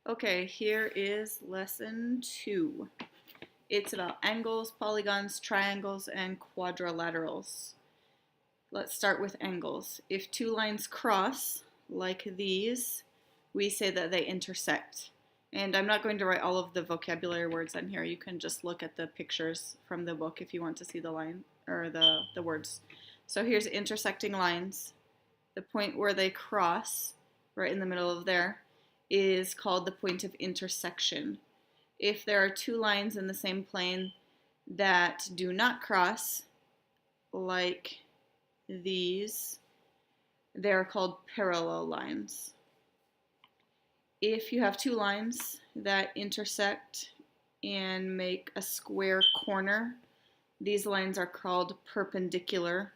Okay, here is lesson 2. It's about angles, polygons, triangles, and quadrilaterals. Let's start with angles. If two lines cross, like these, we say that they intersect. And I'm not going to write all of the vocabulary words on here. You can just look at the pictures from the book if you want to see the line or the words. So here's intersecting lines. The point where they cross, right in the middle of there, is called the point of intersection. If there are two lines in the same plane that do not cross, like these, they're called parallel lines. If you have two lines that intersect and make a square corner, these lines are called perpendicular,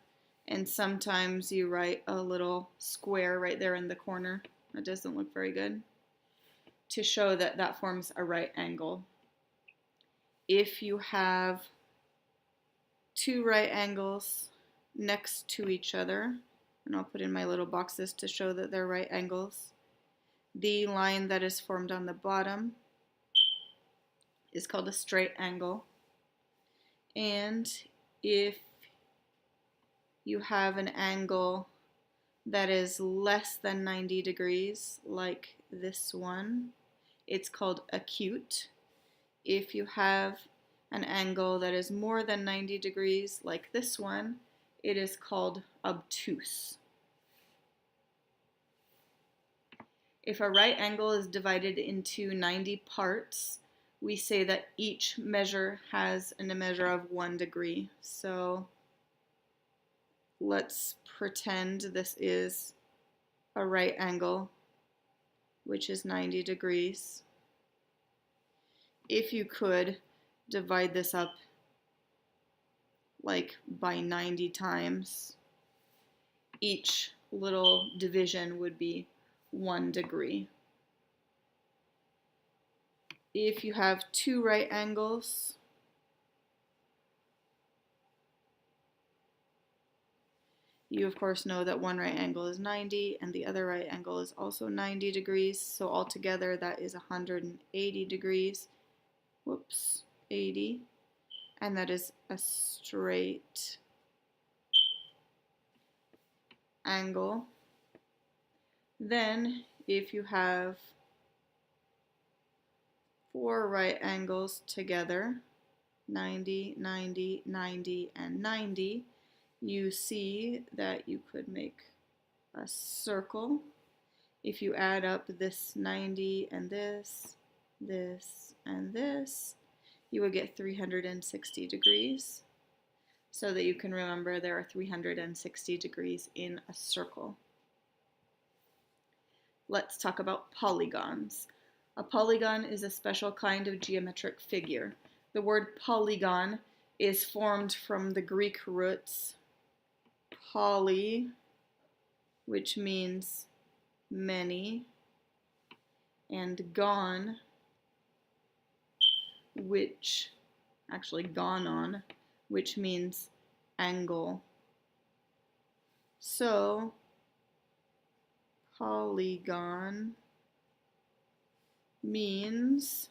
and sometimes you write a little square right there in the corner. That doesn't look very good, to show that that forms a right angle. If you have two right angles next to each other, and I'll put in my little boxes to show that they're right angles, the line that is formed on the bottom is called a straight angle. And if you have an angle that is less than 90 degrees, like this one, it's called acute. If you have an angle that is more than 90 degrees, like this one, it is called obtuse. If a right angle is divided into 90 parts, we say that each measure has a measure of 1 degree. So let's pretend this is a right angle, which is 90 degrees. If you could divide this up like by 90 times, each little division would be 1 degree. If you have two right angles, you of course know that one right angle is 90 and the other right angle is also 90 degrees, so altogether that is 180 degrees. Whoops, 80. And that is a straight angle. Then if you have four right angles together, 90, 90, 90, and 90, you see that you could make a circle. If you add up this 90 and this, and this, you would get 360 degrees, so that you can remember there are 360 degrees in a circle. Let's talk about polygons. A polygon is a special kind of geometric figure. The word polygon is formed from the Greek roots poly, which means many, and gon, which gone on, which means angle. So polygon means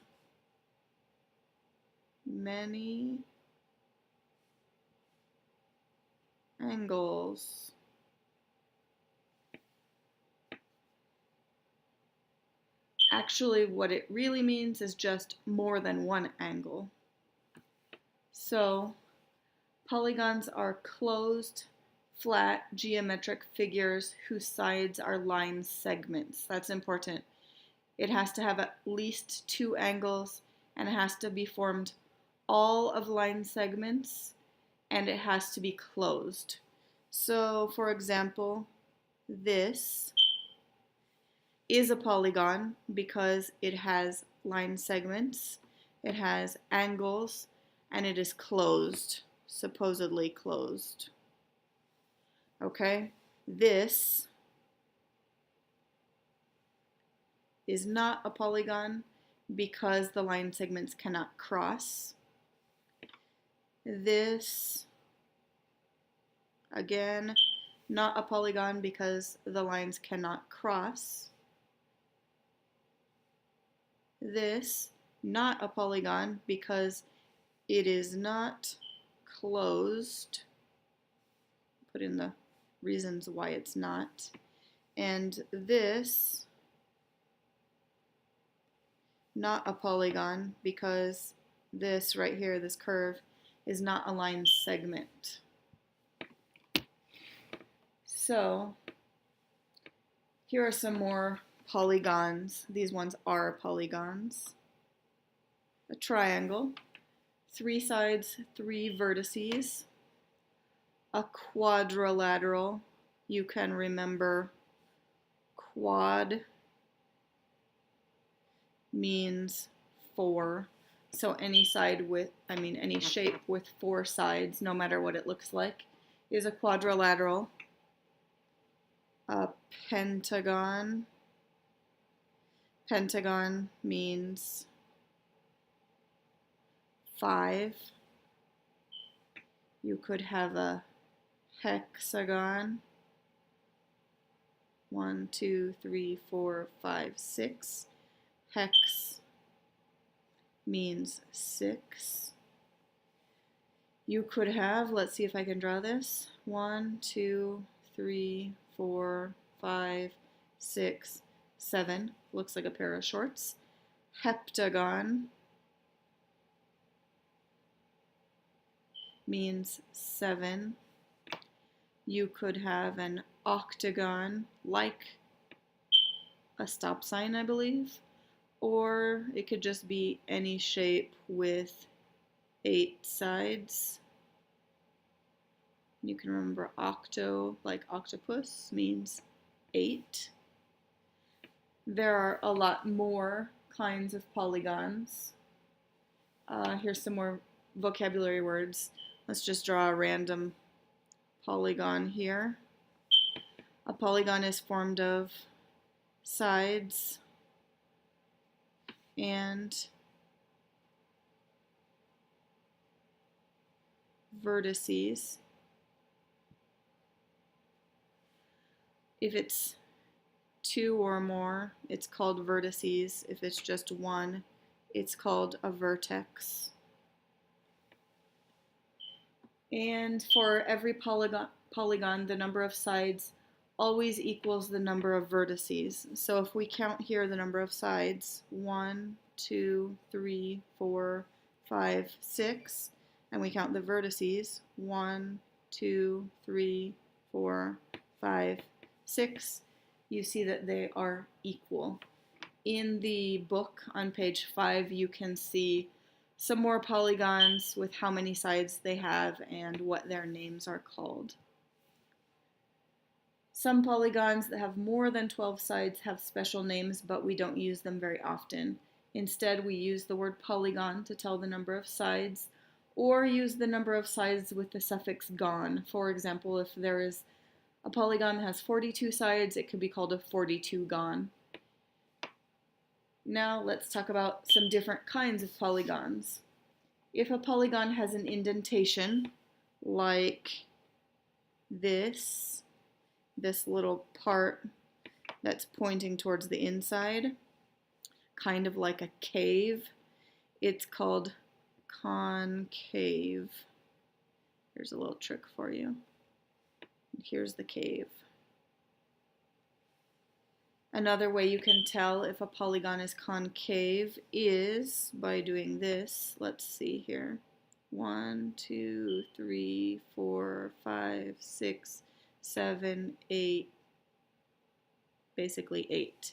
many angles. Actually, what it really means is just more than one angle. So polygons are closed, flat, geometric figures whose sides are line segments. That's important. It has to have at least two angles, and it has to be formed all of line segments, and it has to be closed. So, for example, this is a polygon because it has line segments, it has angles, and it is closed, supposedly closed. Okay, this is not a polygon because the line segments cannot cross. This, again, not a polygon because the lines cannot cross. This, not a polygon because it is not closed. Put in the reasons why it's not. And this, not a polygon because this right here, this curve, is not a line segment. So here are some more polygons. These ones are polygons. A triangle, 3 sides, 3 vertices. A quadrilateral, you can remember quad means 4. So any side with, any shape with 4 sides, no matter what it looks like, is a quadrilateral. A pentagon. Pentagon means 5. You could have a hexagon. 1, 2, 3, 4, 5, 6. Hex means 6. You could have, let's see if I can draw this. 1, 2, 3, 4, 5, 6, 7. Looks like a pair of shorts. Heptagon means 7. You could have an octagon, like a stop sign, I believe, or it could just be any shape with 8 sides. You can remember octo, like octopus, means 8. There are a lot more kinds of polygons. Here's some more vocabulary words. Let's just draw a random polygon here. A polygon is formed of sides and vertices. If it's 2 or more, it's called vertices. If it's just 1, it's called a vertex. And for every polygon, the number of sides always equals the number of vertices. So if we count here the number of sides, 1, 2, 3, 4, 5, 6, and we count the vertices, 1, 2, 3, 4, 5, 6, you see that they are equal. In the book on page 5, you can see some more polygons with how many sides they have and what their names are called. Some polygons that have more than 12 sides have special names, but we don't use them very often. Instead, we use the word polygon to tell the number of sides, or use the number of sides with the suffix gon. For example, if there is a polygon that has 42 sides, it could be called a 42gon. Now let's talk about some different kinds of polygons. If a polygon has an indentation, like this little part that's pointing towards the inside, kind of like a cave, it's called concave. Here's a little trick for you. Here's the cave. Another way you can tell if a polygon is concave is by doing this. Let's see here. 1, 2, 3, 4, 5, 6, 7, 8. Basically 8.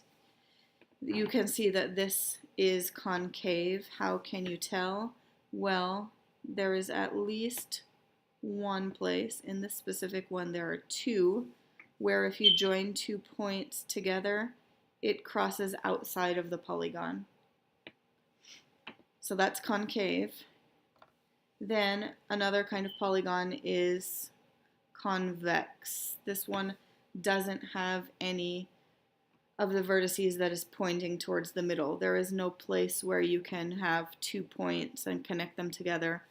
You can see that this is concave. How can you tell? Well, there is at least one place. In this specific one, there are 2. Where if you join 2 points together, it crosses outside of the polygon. So that's concave. Then another kind of polygon is convex. This one doesn't have any of the vertices that is pointing towards the middle. There is no place where you can have 2 points and connect them together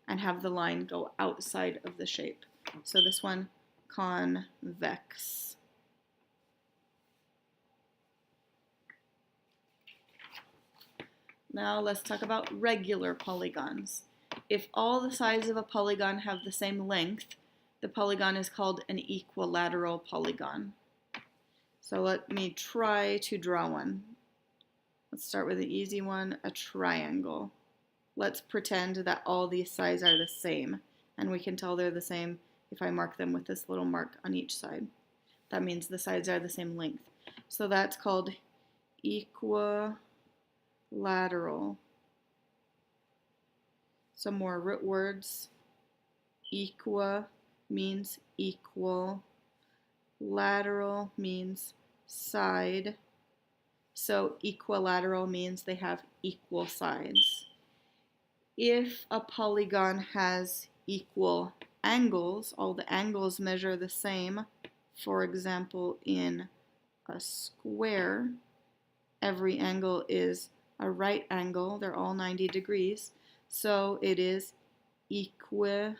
and have the line go outside of the shape. So this one, convex. Now let's talk about regular polygons. If all the sides of a polygon have the same length, the polygon is called an equilateral polygon. So let me try to draw one. Let's start with an easy one, a triangle. Let's pretend that all these sides are the same, and we can tell they're the same if I mark them with this little mark on each side. That means the sides are the same length. So that's called equilateral. Some more root words. Equa means equal. Lateral means side. So equilateral means they have equal sides. If a polygon has equal angles, all the angles measure the same. For example, in a square, every angle is a right angle. They're all 90 degrees. So it is equiangular.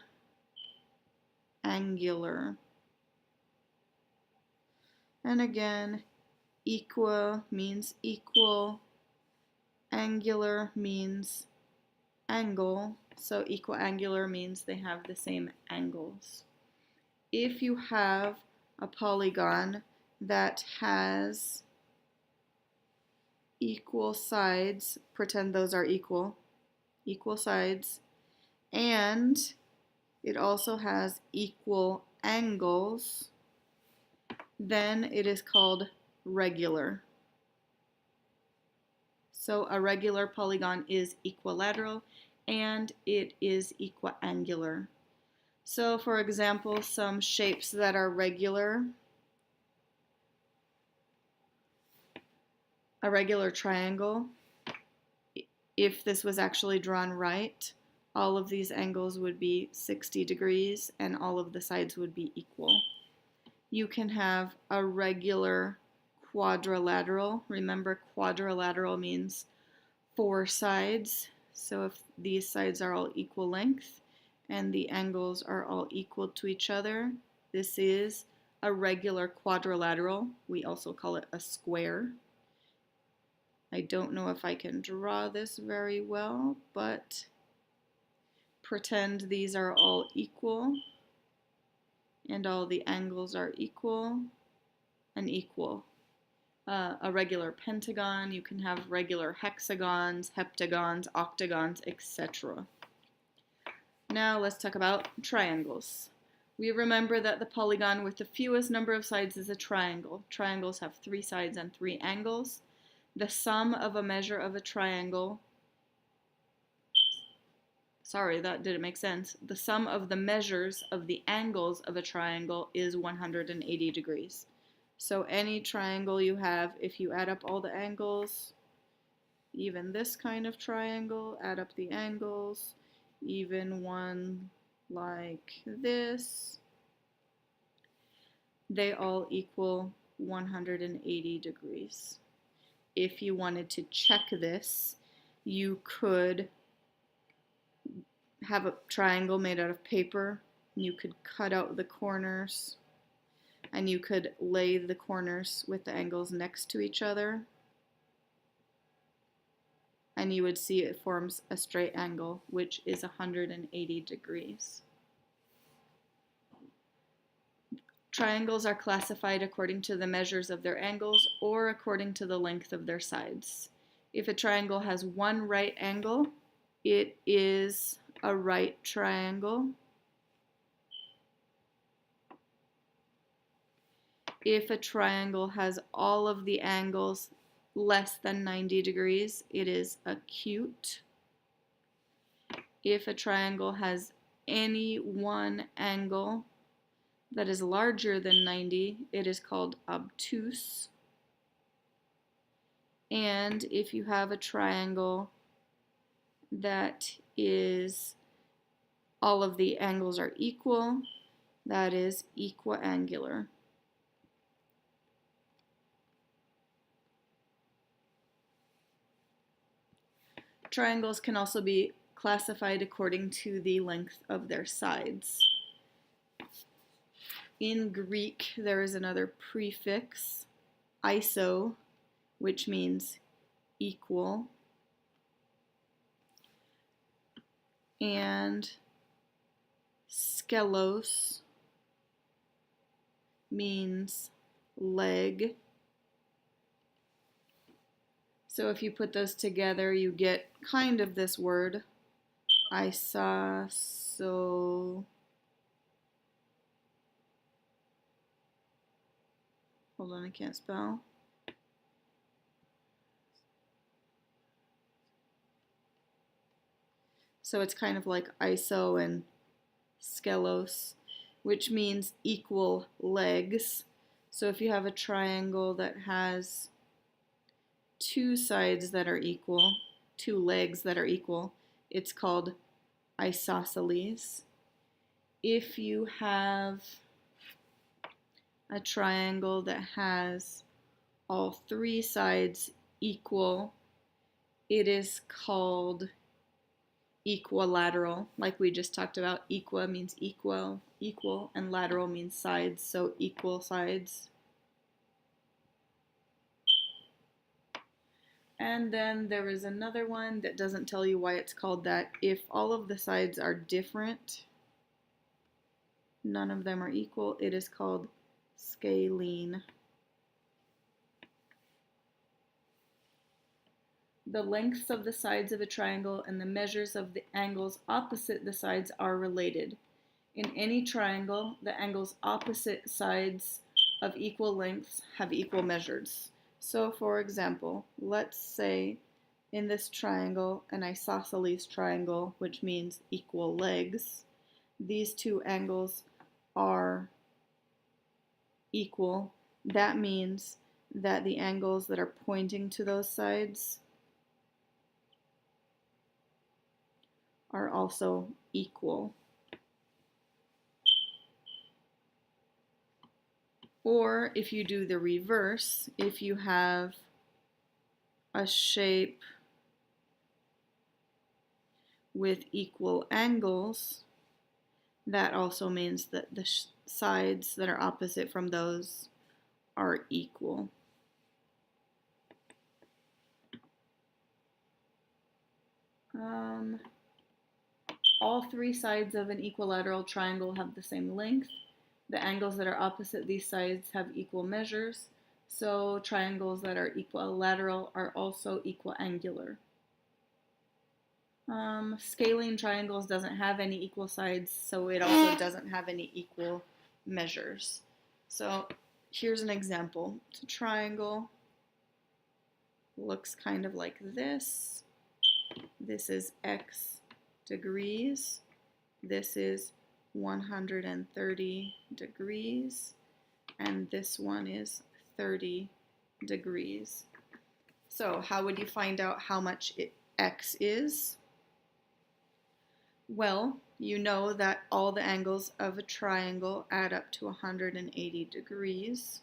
And again, equa means equal. Angular means angle. So equiangular means they have the same angles. If you have a polygon that has equal sides, pretend those are equal sides, and it also has equal angles, then it is called regular. So a regular polygon is equilateral and it is equiangular. So for example, some shapes that are regular, a regular triangle, if this was actually drawn right, all of these angles would be 60 degrees and all of the sides would be equal. You can have a regular quadrilateral. Remember, quadrilateral means 4 sides. So if these sides are all equal length and the angles are all equal to each other, this is a regular quadrilateral. We also call it a square. I don't know if I can draw this very well, but pretend these are all equal and all the angles are equal and equal. A regular pentagon, you can have regular hexagons, heptagons, octagons, etc. Now let's talk about triangles. We remember that the polygon with the fewest number of sides is a triangle. Triangles have 3 sides and 3 angles. The sum of a measure of a triangle, sorry, that didn't make sense. The sum of the measures of the angles of a triangle is 180 degrees. So any triangle you have, if you add up all the angles, even this kind of triangle, add up the angles, even one like this, they all equal 180 degrees. If you wanted to check this, you could have a triangle made out of paper, and you could cut out the corners, and you could lay the corners with the angles next to each other, and you would see it forms a straight angle, which is 180 degrees. Triangles are classified according to the measures of their angles or according to the length of their sides. If a triangle has one right angle, it is a right triangle. If a triangle has all of the angles less than 90 degrees, it is acute. If a triangle has any one angle that is larger than 90, it is called obtuse. And if you have a triangle that is all of the angles are equal, that is equiangular. Triangles can also be classified according to the length of their sides. In Greek, there is another prefix, iso, which means equal. and skelos means leg. So if you put those together, you get kind of this word, isoso. Hold on, I can't spell. So it's kind of like iso and skelos, which means equal legs. So if you have a triangle that has two sides that are equal, two legs that are equal, it's called isosceles. If you have a triangle that has all three sides equal, it is called equilateral, like we just talked about. Equa means equal, and lateral means sides, so equal sides. And then there is another one that doesn't tell you why it's called that. If all of the sides are different, none of them are equal, it is called scalene. The lengths of the sides of a triangle and the measures of the angles opposite the sides are related. In any triangle, the angles opposite sides of equal lengths have equal measures. So for example, let's say in this triangle, an isosceles triangle, which means equal legs, these two angles are equal. That means that the angles that are pointing to those sides are also equal. Or if you do the reverse, if you have a shape with equal angles, that also means that the sides that are opposite from those are equal. All three sides of an equilateral triangle have the same length. The angles that are opposite these sides have equal measures, so triangles that are equilateral are also equiangular. Scalene triangles doesn't have any equal sides, so it also doesn't have any equal measures. So here's an example. It's a triangle. Looks kind of like this. This is x degrees. This is 130 degrees, and this one is 30 degrees. So how would you find out how much x is? Well, you know that all the angles of a triangle add up to 180 degrees.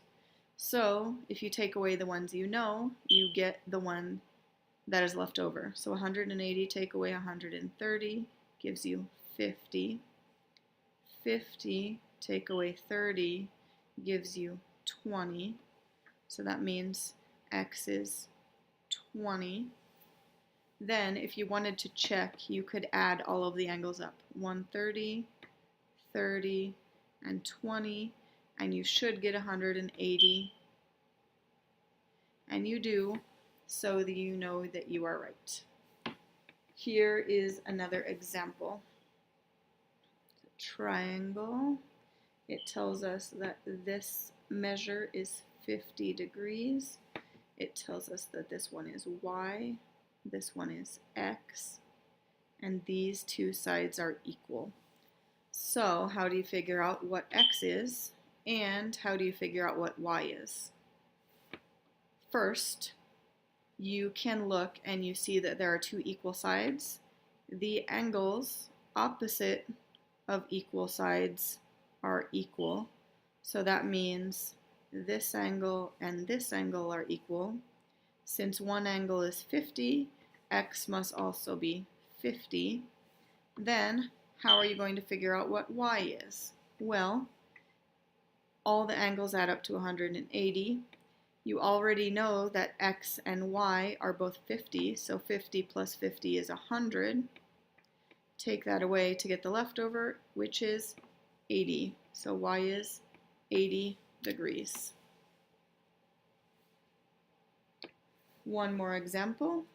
So if you take away the ones you know, you get the one that is left over. So 180 take away 130 gives you 50. 50 take away 30 gives you 20. So that means x is 20. Then if you wanted to check, you could add all of the angles up. 130, 30, and 20, and you should get 180. And you do, so that you know that you are right. Here is another example. Triangle. It tells us that this measure is 50 degrees. It tells us that this one is y, this one is x, and these two sides are equal. So how do you figure out what x is, and how do you figure out what y is? First, you can look and you see that there are two equal sides. The angles opposite of equal sides are equal. So that means this angle and this angle are equal. Since one angle is 50, x must also be 50. Then, how are you going to figure out what y is? Well, all the angles add up to 180. You already know that x and y are both 50, so 50 plus 50 is 100. Take that away to get the leftover, which is 80. So y is 80 degrees. One more example.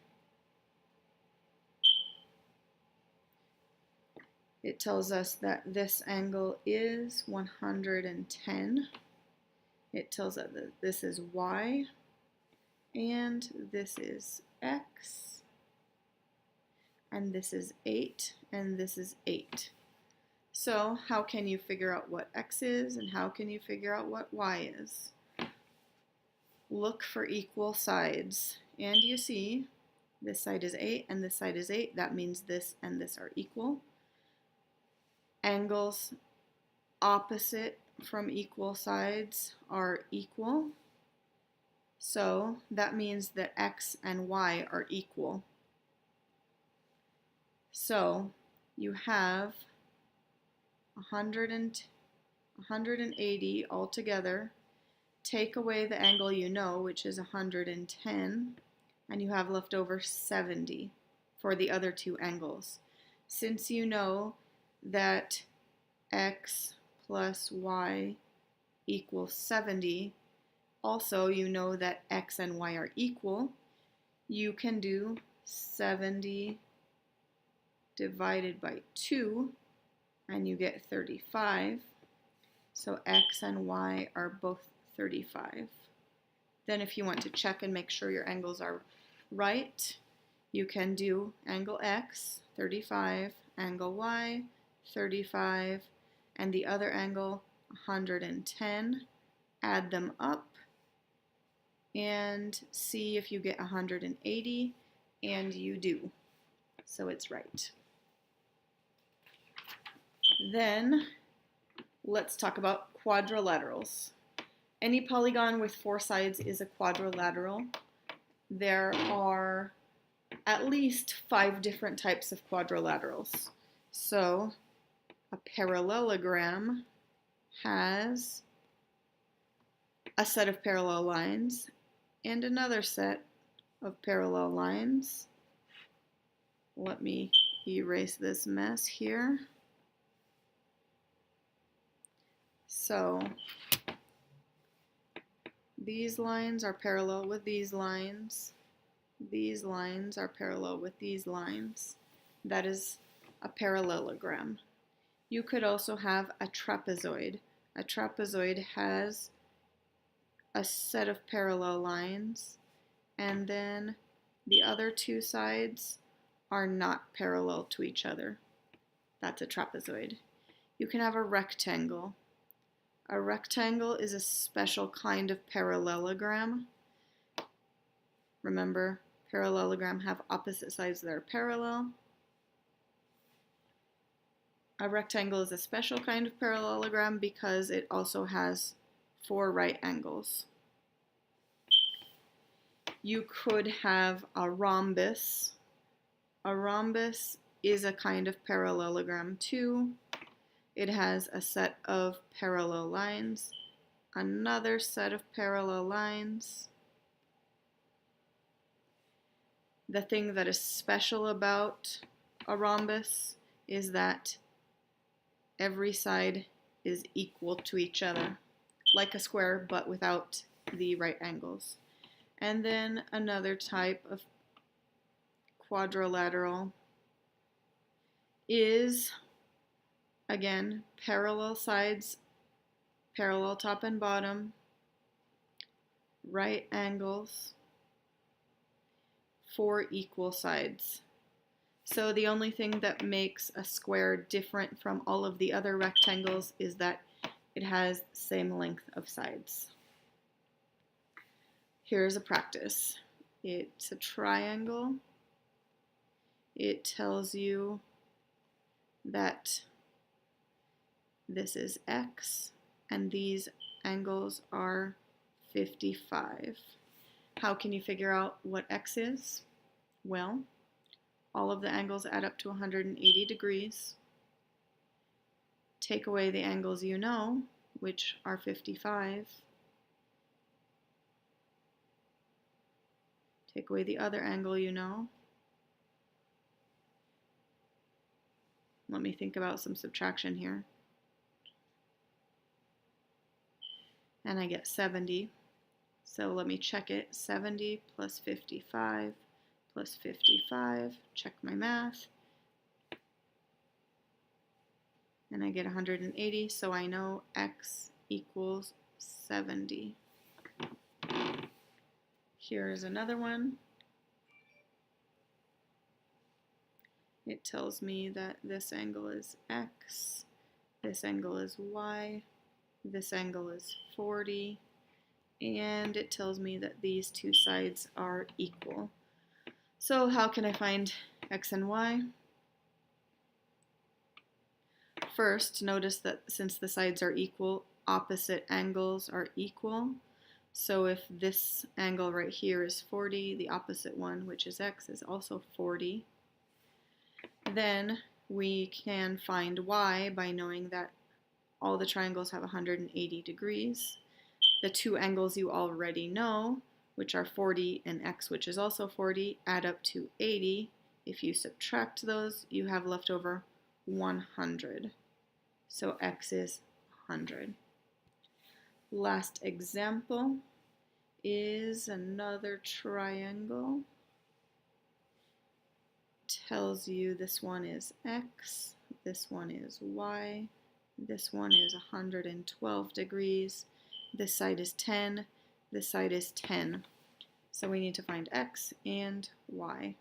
It tells us that this angle is 110. It tells us that this is y, and this is x, and this is 8, and this is 8. So how can you figure out what x is, and how can you figure out what y is? Look for equal sides, and you see this side is 8 and this side is 8. That means this and this are equal. Angles opposite from equal sides are equal. So that means that x and y are equal. So you have 180 altogether. Take away the angle you know, which is 110, and you have left over 70 for the other two angles. Since you know that x plus y equals 70, also you know that x and y are equal, you can do 70 divided by 2, and you get 35. So x and y are both 35. Then if you want to check and make sure your angles are right, you can do angle x, 35, angle y, 35, and the other angle, 110. Add them up and see if you get 180, and you do. So it's right. Then let's talk about quadrilaterals. Any polygon with 4 sides is a quadrilateral. There are at least 5 different types of quadrilaterals. So a parallelogram has a set of parallel lines and another set of parallel lines. Let me erase this mess here. So these lines are parallel with these lines. These lines are parallel with these lines. That is a parallelogram. You could also have a trapezoid. A trapezoid has a set of parallel lines, and then the other two sides are not parallel to each other. That's a trapezoid. You can have a rectangle. A rectangle is a special kind of parallelogram. Remember, parallelogram have opposite sides that are parallel. A rectangle is a special kind of parallelogram because it also has 4 right angles. You could have a rhombus. A rhombus is a kind of parallelogram too. It has a set of parallel lines, another set of parallel lines. The thing that is special about a rhombus is that every side is equal to each other, like a square but without the right angles. And then another type of quadrilateral is, again, parallel sides, parallel top and bottom, right angles, 4 equal sides. So the only thing that makes a square different from all of the other rectangles is that it has the same length of sides. Here's a practice. It's a triangle. It tells you that this is x and these angles are 55. How can you figure out what x is? Well, all of the angles add up to 180 degrees. Take away the angles you know, which are 55. Take away the other angle you know. let me think about some subtraction here. And I get 70. So let me check it. 70 plus 55 plus 55. Check my math. And I get 180, so I know x equals 70. Here's another one. It tells me that this angle is x, this angle is y, this angle is 40, and it tells me that these two sides are equal. So how can I find x and y? First, notice that since the sides are equal, opposite angles are equal. So if this angle right here is 40, the opposite one, which is x, is also 40. Then we can find y by knowing that all the triangles have 180 degrees. The two angles you already know, which are 40 and x, which is also 40, add up to 80. If you subtract those, you have left over 100. So x is 100. Last example is another triangle. Tells you this one is x, this one is y, this one is 112 degrees, this side is 10, this side is 10. So we need to find x and y.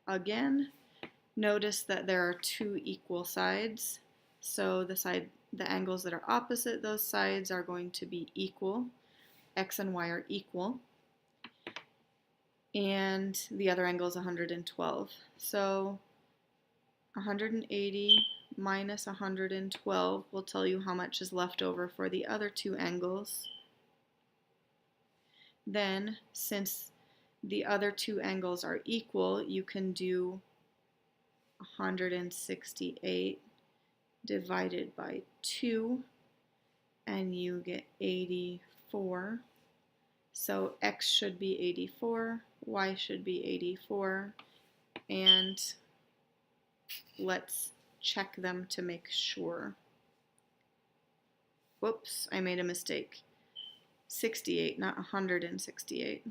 Again, notice that there are two equal sides. So the angles that are opposite those sides are going to be equal. X and y are equal. And the other angle is 112. So 180 minus 112 will tell you how much is left over for the other two angles. Then, since the other two angles are equal, you can do 168 divided by 2, and you get 84. So x should be 84, y should be 84, and let's check them to make sure. Whoops, I made a mistake. 68, not 168.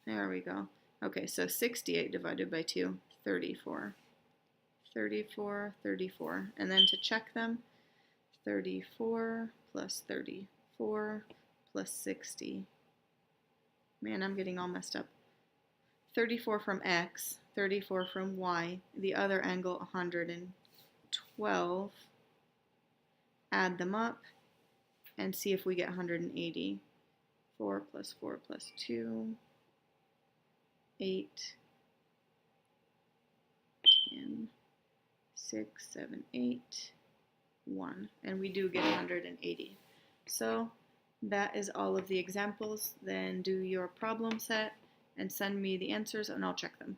There we go. Okay, so 68 divided by 2, 34. 34, 34. And then to check them, 34 plus 34 plus 60. Man, I'm getting all messed up. 34 from x, 34 from y, the other angle 112. Add them up and see if we get 180. 4 plus 4 plus 2, 8, 10, 6, 7, 8, 1. And we do get 180. So that is all of the examples. Then do your problem set and send me the answers and I'll check them.